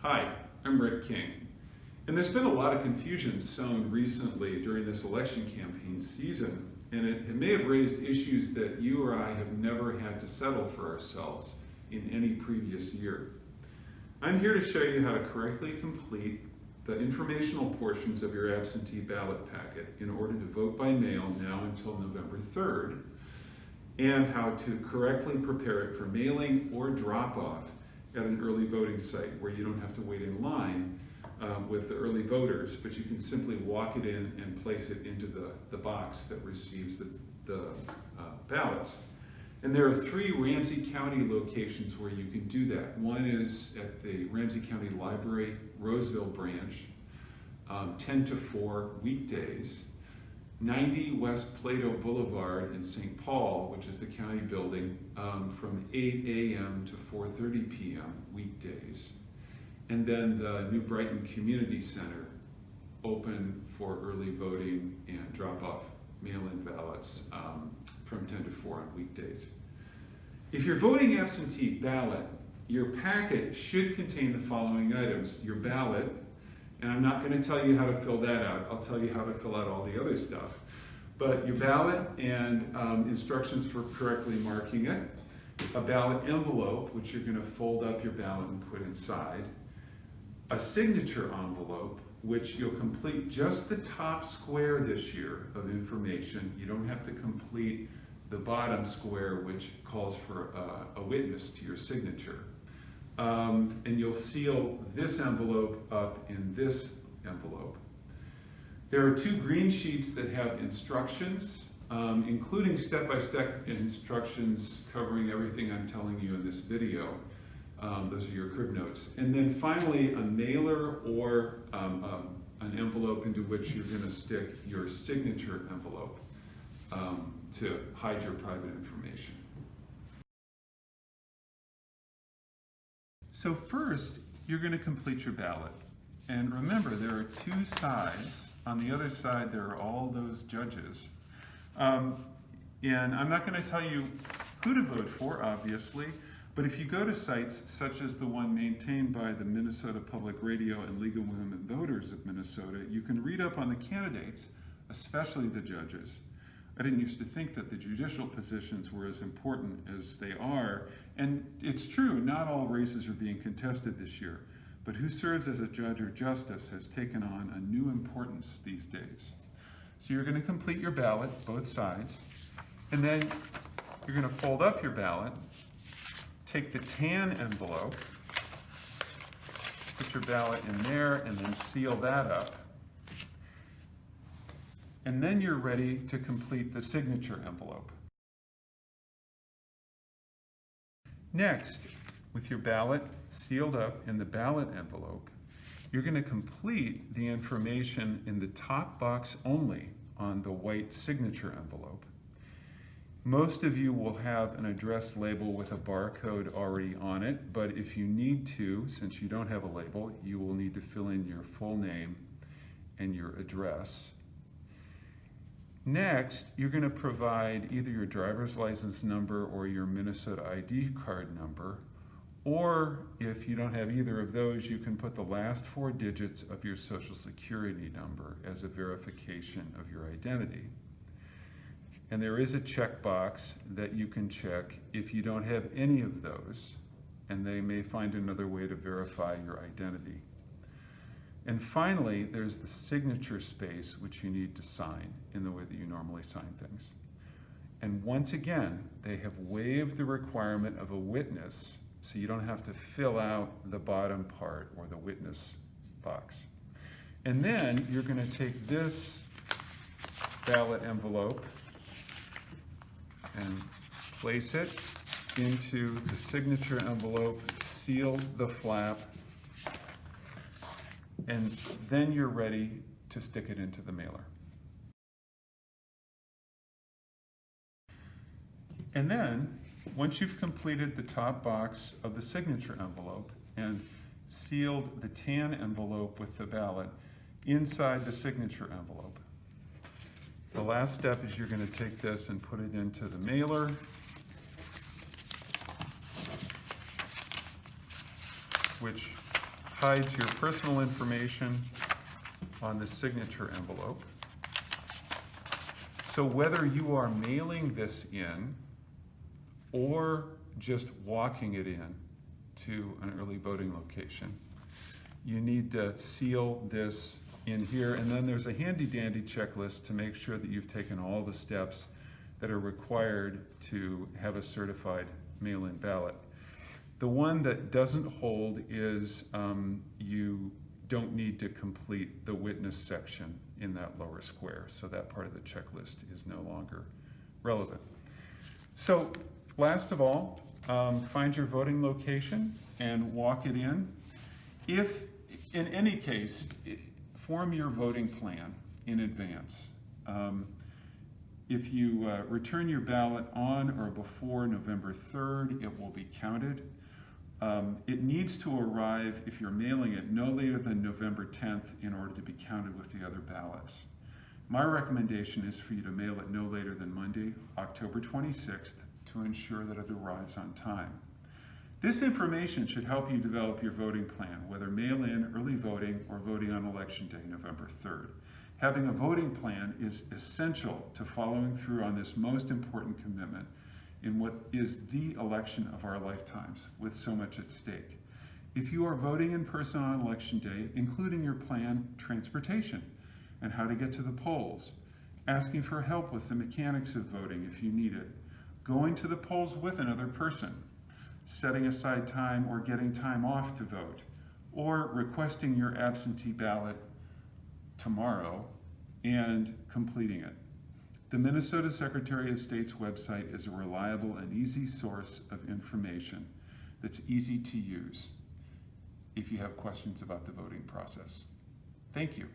Hi, I'm Rick King. And there's been a lot of confusion sown recently during this election campaign season, and it may have raised issues that you or I have never had to settle for ourselves in any previous year. I'm here to show you how to correctly complete the informational portions of your absentee ballot packet in order to vote by mail now until November 3rd, and how to correctly prepare it for mailing or drop-off at an early voting site where you don't have to wait in line with the early voters, but you can simply walk it in and place it into the box that receives the ballots. And there are 3 Ramsey County locations where you can do that. One is at the Ramsey County Library, Roseville branch, 10 to 4 weekdays. 90 West Plato Boulevard in St. Paul, which is the county building, from 8 a.m. to 4:30 p.m. weekdays. And then the New Brighton Community Center, open for early voting and drop-off mail-in ballots from 10 to 4 on weekdays. If you're voting absentee ballot, your packet should contain the following items: your ballot, and I'm not going to tell you how to fill that out. I'll tell you how to fill out all the other stuff. But your ballot and instructions for correctly marking it, a ballot envelope, which you're going to fold up your ballot and put inside, a signature envelope, which you'll complete just the top square this year of information. You don't have to complete the bottom square, which calls for a witness to your signature. And you'll seal this envelope up in this envelope. There are 2 green sheets that have instructions, including step-by-step instructions covering everything I'm telling you in this video. Those are your crib notes. And then finally, a mailer or an envelope into which you're going to stick your signature envelope to hide your private information. So first, you're going to complete your ballot. And remember, there are 2 sides. On the other side, there are all those judges. And I'm not going to tell you who to vote for, obviously, but if you go to sites such as the one maintained by the Minnesota Public Radio and League of Women Voters of Minnesota, you can read up on the candidates, especially the judges. I didn't used to think that the judicial positions were as important as they are, and it's true, not all races are being contested this year, but who serves as a judge or justice has taken on a new importance these days. So you're going to complete your ballot, both sides, and then you're going to fold up your ballot, take the tan envelope, put your ballot in there, and then seal that up. And then you're ready to complete the signature envelope. Next, with your ballot sealed up in the ballot envelope, you're going to complete the information in the top box only on the white signature envelope. Most of you will have an address label with a barcode already on it, but if you need to, since you don't have a label, you will need to fill in your full name and your address. Next, you're going to provide either your driver's license number or your Minnesota ID card number, or if you don't have either of those, you can put the last 4 digits of your Social Security number as a verification of your identity. And there is a checkbox that you can check if you don't have any of those, and they may find another way to verify your identity. And finally, there's the signature space, which you need to sign in the way that you normally sign things. And once again, they have waived the requirement of a witness, so you don't have to fill out the bottom part or the witness box. And then you're going to take this ballot envelope and place it into the signature envelope, seal the flap, and then you're ready to stick it into the mailer. And then, once you've completed the top box of the signature envelope and sealed the tan envelope with the ballot inside the signature envelope, the last step is you're going to take this and put it into the mailer, which hides your personal information on the signature envelope. So whether you are mailing this in or just walking it in to an early voting location, you need to seal this in here, and then there's a handy dandy checklist to make sure that you've taken all the steps that are required to have a certified mail-in ballot. The one that doesn't hold is you don't need to complete the witness section in that lower square, so that part of the checklist is no longer relevant. So last of all, find your voting location and walk it in. If, in any case, form your voting plan in advance. If you return your ballot on or before November 3rd, it will be counted. It needs to arrive, if you're mailing it, no later than November 10th in order to be counted with the other ballots. My recommendation is for you to mail it no later than Monday, October 26th, to ensure that it arrives on time. This information should help you develop your voting plan, whether mail-in, early voting, or voting on Election Day, November 3rd. Having a voting plan is essential to following through on this most important commitment in what is the election of our lifetimes, with so much at stake. If you are voting in person on Election Day, including your plan, transportation, and how to get to the polls, asking for help with the mechanics of voting if you need it, going to the polls with another person, setting aside time or getting time off to vote, or requesting your absentee ballot tomorrow and completing it. The Minnesota Secretary of State's website is a reliable and easy source of information that's easy to use if you have questions about the voting process. Thank you.